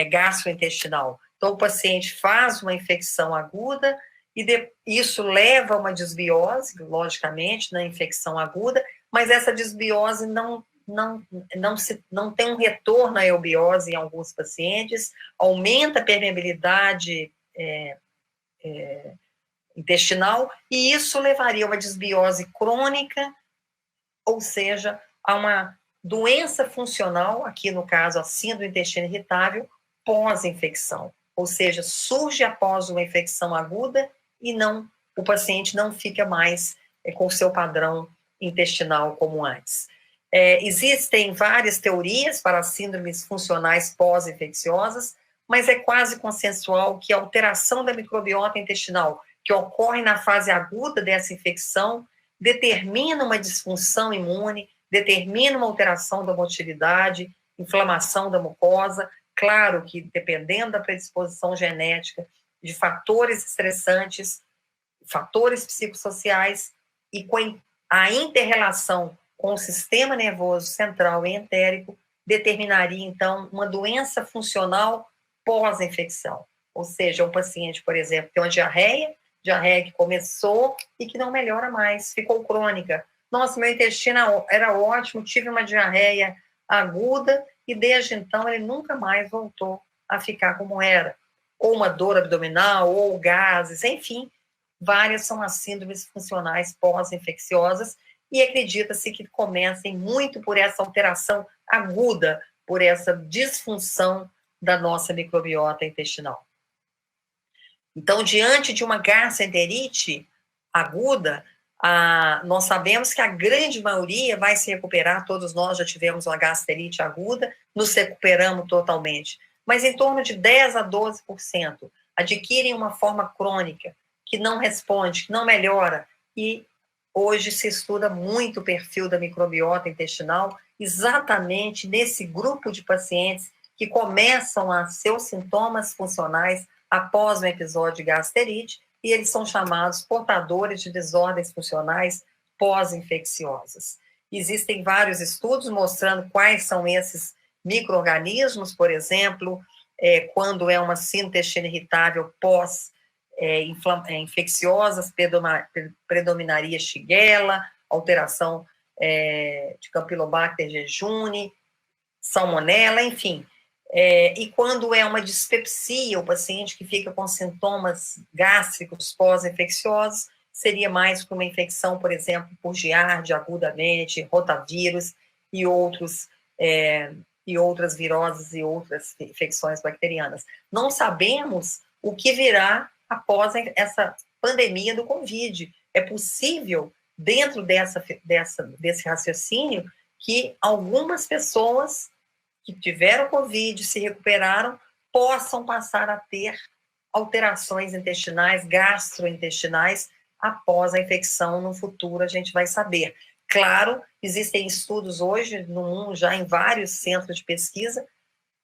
gastrointestinal. Então, o paciente faz uma infecção aguda e isso leva a uma desbiose, logicamente, na infecção aguda, mas essa desbiose não tem um retorno à eubiose em alguns pacientes, aumenta a permeabilidade intestinal, e isso levaria a uma desbiose crônica, ou seja, a uma doença funcional, aqui no caso a síndrome do intestino irritável, pós-infecção, ou seja, surge após uma infecção aguda e o paciente não fica mais com o seu padrão intestinal como antes. Existem várias teorias para as síndromes funcionais pós-infecciosas, mas é quase consensual que a alteração da microbiota intestinal que ocorre na fase aguda dessa infecção determina uma disfunção imune, determina uma alteração da motilidade, inflamação da mucosa. Claro que, dependendo da predisposição genética, de fatores estressantes, fatores psicossociais e com a inter-relação com o sistema nervoso central e entérico, determinaria, então, uma doença funcional pós-infecção. Ou seja, um paciente, por exemplo, tem uma diarreia que começou e que não melhora mais, ficou crônica. Nossa, meu intestino era ótimo, tive uma diarreia aguda e desde então ele nunca mais voltou a ficar como era. Ou uma dor abdominal, ou gases, enfim, várias são as síndromes funcionais pós-infecciosas e acredita-se que comecem muito por essa alteração aguda, por essa disfunção da nossa microbiota intestinal. Então, diante de uma gastroenterite aguda, nós sabemos que a grande maioria vai se recuperar, todos nós já tivemos uma gastroenterite aguda, nos recuperamos totalmente, mas em torno de 10 a 12% adquirem uma forma crônica, que não responde, que não melhora, e hoje se estuda muito o perfil da microbiota intestinal, exatamente nesse grupo de pacientes que começam a seus sintomas funcionais após um episódio de gastrite, e eles são chamados portadores de desordens funcionais pós-infecciosas. Existem vários estudos mostrando quais são esses micro-organismos, por exemplo, quando é uma síndrome do intestino irritável pós-infecciosas, predominaria Shigella, alteração de Campylobacter jejuni, salmonella, enfim. E quando é uma dispepsia, o paciente que fica com sintomas gástricos pós-infecciosos, seria mais para uma infecção, por exemplo, por giardia agudamente, rotavírus e outras viroses e outras infecções bacterianas. Não sabemos o que virá após essa pandemia do Covid. É possível, dentro desse raciocínio, que algumas pessoas que tiveram Covid, se recuperaram, possam passar a ter alterações intestinais, gastrointestinais, após a infecção no futuro, a gente vai saber. Claro, existem estudos hoje no mundo, já em vários centros de pesquisa,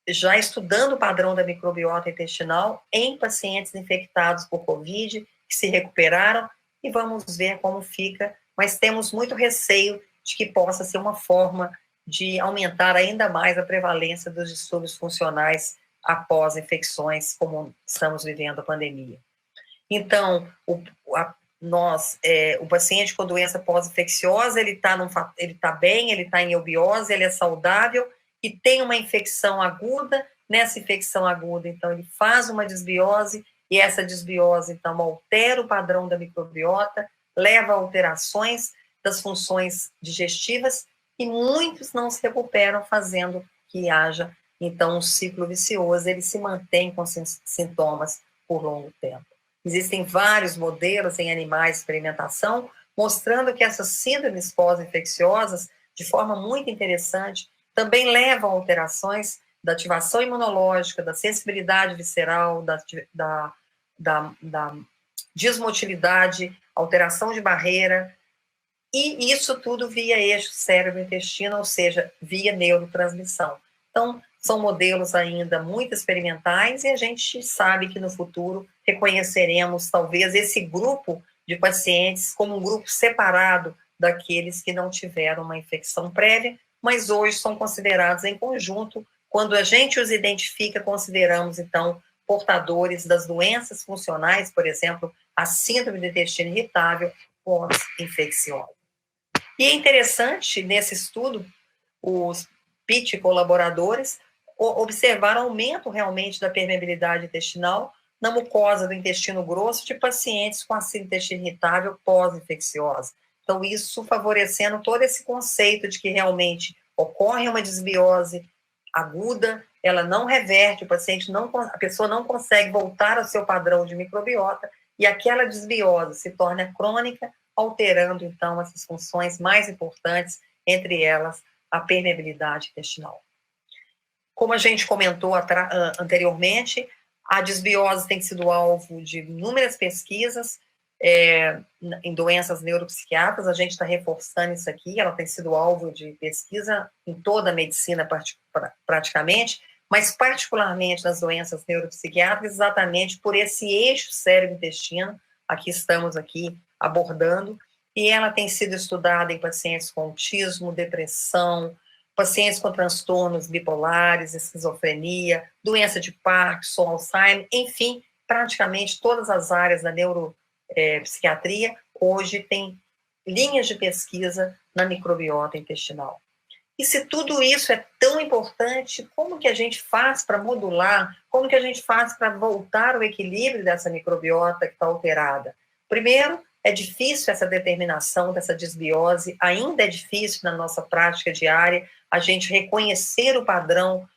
já estudando o padrão da microbiota intestinal em pacientes infectados por Covid, que se recuperaram, e vamos ver como fica, mas temos muito receio de que possa ser uma forma de aumentar ainda mais a prevalência dos distúrbios funcionais após infecções, como estamos vivendo a pandemia. Então, o paciente com doença pós-infecciosa, ele tá bem, ele está em eubiose, ele é saudável e tem uma infecção aguda. Nessa infecção aguda, então, ele faz uma desbiose e essa desbiose, então, altera o padrão da microbiota, leva a alterações das funções digestivas e muitos não se recuperam, fazendo que haja, então, um ciclo vicioso, ele se mantém com sintomas por longo tempo. Existem vários modelos em animais de experimentação, mostrando que essas síndromes pós-infecciosas, de forma muito interessante, também levam a alterações da ativação imunológica, da sensibilidade visceral, da da dismotilidade, alteração de barreira, e isso tudo via eixo cérebro-intestino, ou seja, via neurotransmissão. Então, são modelos ainda muito experimentais e a gente sabe que no futuro reconheceremos talvez esse grupo de pacientes como um grupo separado daqueles que não tiveram uma infecção prévia, mas hoje são considerados em conjunto. Quando a gente os identifica, consideramos, então, portadores das doenças funcionais, por exemplo, a síndrome do intestino irritável pós-infecciosa. E é interessante, nesse estudo, os PIT colaboradores observaram aumento realmente da permeabilidade intestinal na mucosa do intestino grosso de pacientes com a síndrome do intestino irritável pós-infecciosa. Então, isso favorecendo todo esse conceito de que realmente ocorre uma desbiose aguda, ela não reverte, o paciente não, a pessoa não consegue voltar ao seu padrão de microbiota e aquela desbiose se torna crônica, alterando, então, essas funções mais importantes, entre elas a permeabilidade intestinal. Como a gente comentou anteriormente, a desbiose tem sido alvo de inúmeras pesquisas em doenças neuropsiquiátricas, a gente está reforçando isso aqui, ela tem sido alvo de pesquisa em toda a medicina praticamente, mas particularmente nas doenças neuropsiquiátricas, exatamente por esse eixo cérebro-intestino, aqui estamos aqui abordando, e ela tem sido estudada em pacientes com autismo, depressão, pacientes com transtornos bipolares, esquizofrenia, doença de Parkinson, Alzheimer, enfim, praticamente todas as áreas da neuropsiquiatria hoje tem linhas de pesquisa na microbiota intestinal. E se tudo isso é tão importante, como que a gente faz para modular, como que a gente faz para voltar ao equilíbrio dessa microbiota que está alterada? Primeiro, é difícil essa determinação dessa desbiose, ainda é difícil na nossa prática diária a gente reconhecer o padrão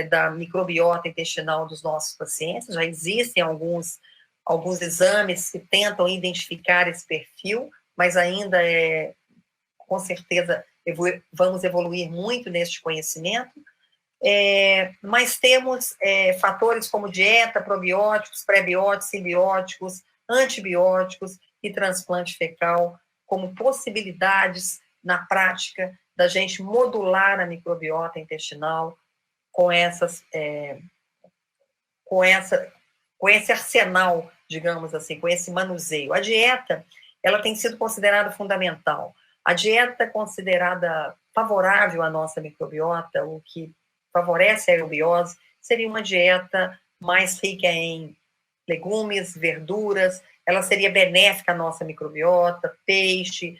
da microbiota intestinal dos nossos pacientes, já existem alguns exames que tentam identificar esse perfil, mas ainda com certeza, vamos evoluir muito neste conhecimento, mas temos fatores como dieta, probióticos, prebióticos, simbióticos, antibióticos e transplante fecal como possibilidades na prática da gente modular a microbiota intestinal com esse arsenal, digamos assim, com esse manuseio. A dieta, ela tem sido considerada fundamental. A dieta considerada favorável à nossa microbiota, o que favorece a aerobiose, seria uma dieta mais rica em legumes, verduras, ela seria benéfica à nossa microbiota, peixe,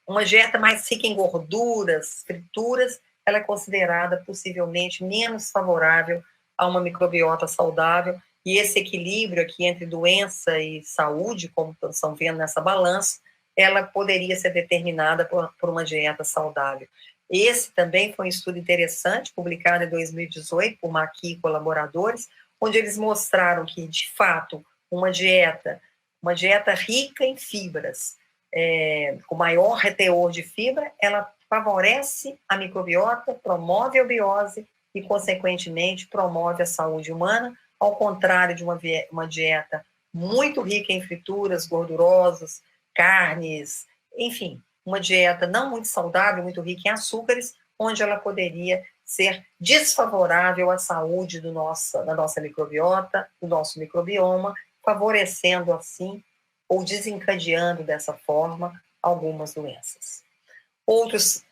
uma dieta mais rica em gorduras, frituras, ela é considerada possivelmente menos favorável a uma microbiota saudável, e esse equilíbrio aqui entre doença e saúde, como estão vendo nessa balança, ela poderia ser determinada por uma dieta saudável. Esse também foi um estudo interessante, publicado em 2018 por Maqui e colaboradores, onde eles mostraram que, de fato, uma dieta rica em fibras, com maior teor de fibra, ela favorece a microbiota, promove a biose e, consequentemente, promove a saúde humana, ao contrário de uma dieta muito rica em frituras, gordurosas, carnes, enfim, uma dieta não muito saudável, muito rica em açúcares, onde ela poderia ser desfavorável à saúde da nossa microbiota, do nosso microbioma, favorecendo assim, ou desencadeando dessa forma, algumas doenças. Outras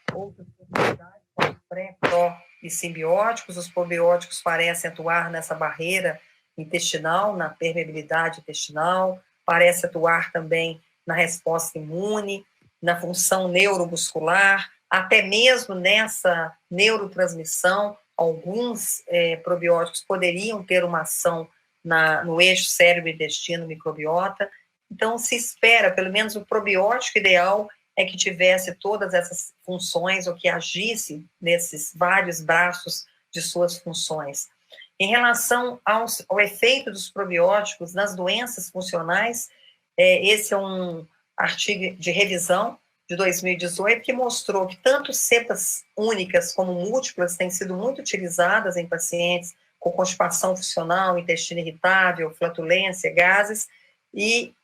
possibilidades, como pré, pró e simbióticos, os probióticos parecem atuar nessa barreira intestinal, na permeabilidade intestinal, parece atuar também na resposta imune, na função neuromuscular, até mesmo nessa neurotransmissão, alguns probióticos poderiam ter uma ação no eixo cérebro-intestino-microbiota. Então, se espera, pelo menos o probiótico ideal é que tivesse todas essas funções, ou que agisse nesses vários braços de suas funções. Em relação ao efeito dos probióticos nas doenças funcionais, esse é um artigo de revisão de 2018 que mostrou que tanto cepas únicas como múltiplas têm sido muito utilizadas em pacientes com constipação funcional, intestino irritável, flatulência, gases, e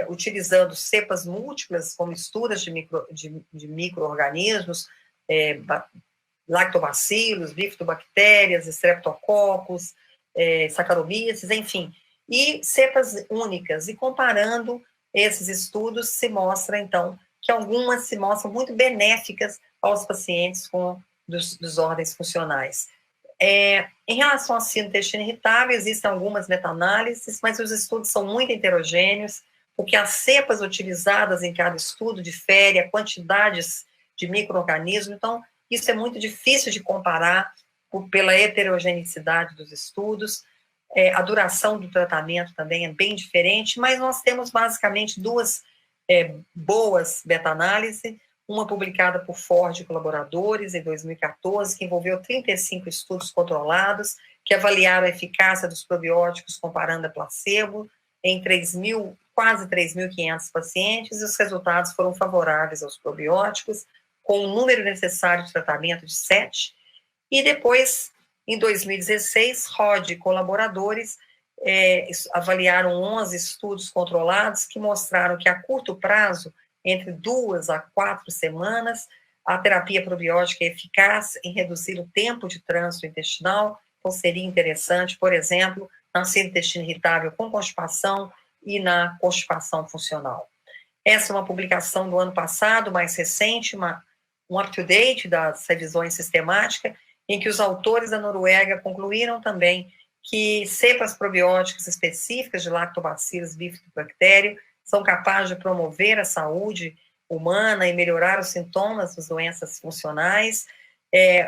utilizando cepas múltiplas, como misturas de micro-organismos, lactobacilos, bifidobactérias, streptococcus, saccharomyces, enfim, e cepas únicas. E comparando esses estudos, se mostra, então, que algumas se mostram muito benéficas aos pacientes com desordens funcionais. Em relação ao intestino irritável, existem algumas meta-análises, mas os estudos são muito heterogêneos, porque as cepas utilizadas em cada estudo diferem a quantidades de micro-organismos, então isso é muito difícil de comparar pela heterogeneidade dos estudos. A duração do tratamento também é bem diferente, mas nós temos basicamente duas boas meta-análises, uma publicada por Ford e colaboradores em 2014, que envolveu 35 estudos controlados, que avaliaram a eficácia dos probióticos comparando a placebo em quase 3.500 pacientes, e os resultados foram favoráveis aos probióticos, com o número necessário de tratamento de 7, e depois, em 2016, Rod e colaboradores avaliaram 11 estudos controlados que mostraram que a curto prazo, entre 2 a 4 semanas, a terapia probiótica é eficaz em reduzir o tempo de trânsito intestinal, então seria interessante, por exemplo, na síndrome do intestino irritável com constipação e na constipação funcional. Essa é uma publicação do ano passado, mais recente, um up-to-date das revisões sistemáticas, em que os autores da Noruega concluíram também que cepas probióticas específicas de lactobacillus bifidobactério são capazes de promover a saúde humana e melhorar os sintomas das doenças funcionais,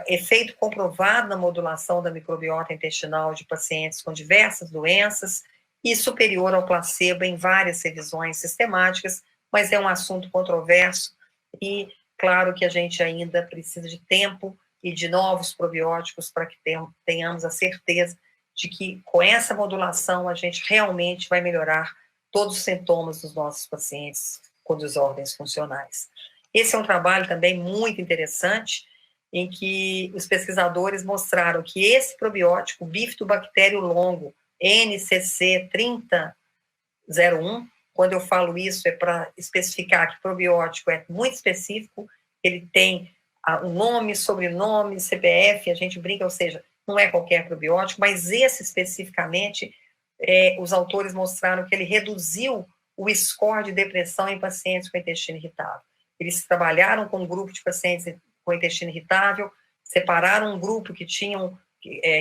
efeito comprovado na modulação da microbiota intestinal de pacientes com diversas doenças e superior ao placebo em várias revisões sistemáticas, mas é um assunto controverso e claro que a gente ainda precisa de tempo e de novos probióticos para que tenhamos a certeza de que com essa modulação a gente realmente vai melhorar todos os sintomas dos nossos pacientes com desordens funcionais. Esse é um trabalho também muito interessante, em que os pesquisadores mostraram que esse probiótico, bifidobactério longo, NCC 3001, quando eu falo isso é para especificar que probiótico é muito específico, ele tem o nome, sobrenome, CPF, a gente brinca, ou seja, não é qualquer probiótico, mas esse especificamente, os autores mostraram que ele reduziu o score de depressão em pacientes com intestino irritável. Eles trabalharam com um grupo de pacientes com intestino irritável, separaram um grupo que tinham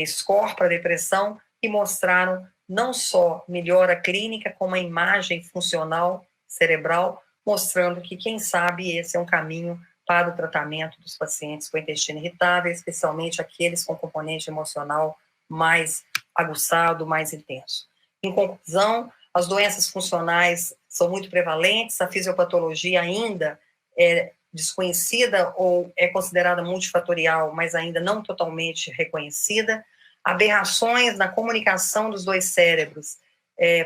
score para depressão e mostraram não só melhora clínica, como a imagem funcional cerebral, mostrando que, quem sabe, esse é um caminho para o tratamento dos pacientes com intestino irritável, especialmente aqueles com componente emocional mais aguçado, mais intenso. Em conclusão, as doenças funcionais são muito prevalentes, a fisiopatologia ainda é desconhecida ou é considerada multifatorial, mas ainda não totalmente reconhecida. Aberrações na comunicação dos dois cérebros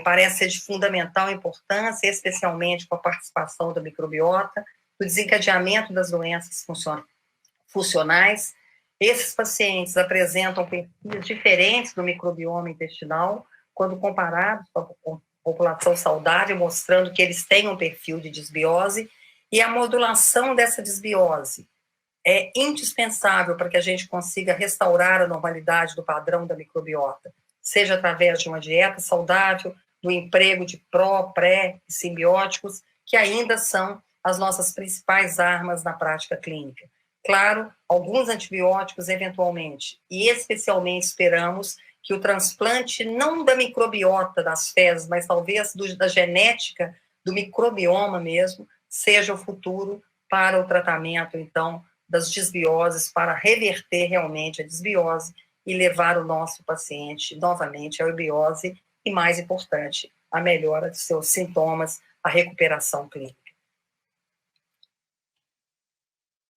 parece ser de fundamental importância, especialmente com a participação da microbiota, do desencadeamento das doenças funcionais. Esses pacientes apresentam perfis diferentes do microbioma intestinal, quando comparados com a população saudável, mostrando que eles têm um perfil de disbiose, e a modulação dessa disbiose é indispensável para que a gente consiga restaurar a normalidade do padrão da microbiota, seja através de uma dieta saudável, do emprego de pré e simbióticos, que ainda são as nossas principais armas na prática clínica. Claro, alguns antibióticos eventualmente, e especialmente esperamos que o transplante não da microbiota das fezes, mas talvez da genética do microbioma mesmo, seja o futuro para o tratamento, então, das disbioses, para reverter realmente a disbiose e levar o nosso paciente novamente à eubiose e, mais importante, a melhora de seus sintomas, a recuperação clínica.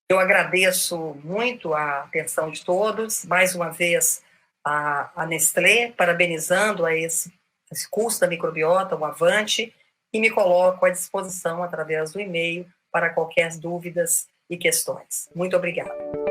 Eu agradeço muito a atenção de todos, mais uma vez a Nestlé, parabenizando a esse curso da microbiota, o Avante, e me coloco à disposição através do e-mail para qualquer dúvidas e questões. Muito obrigada.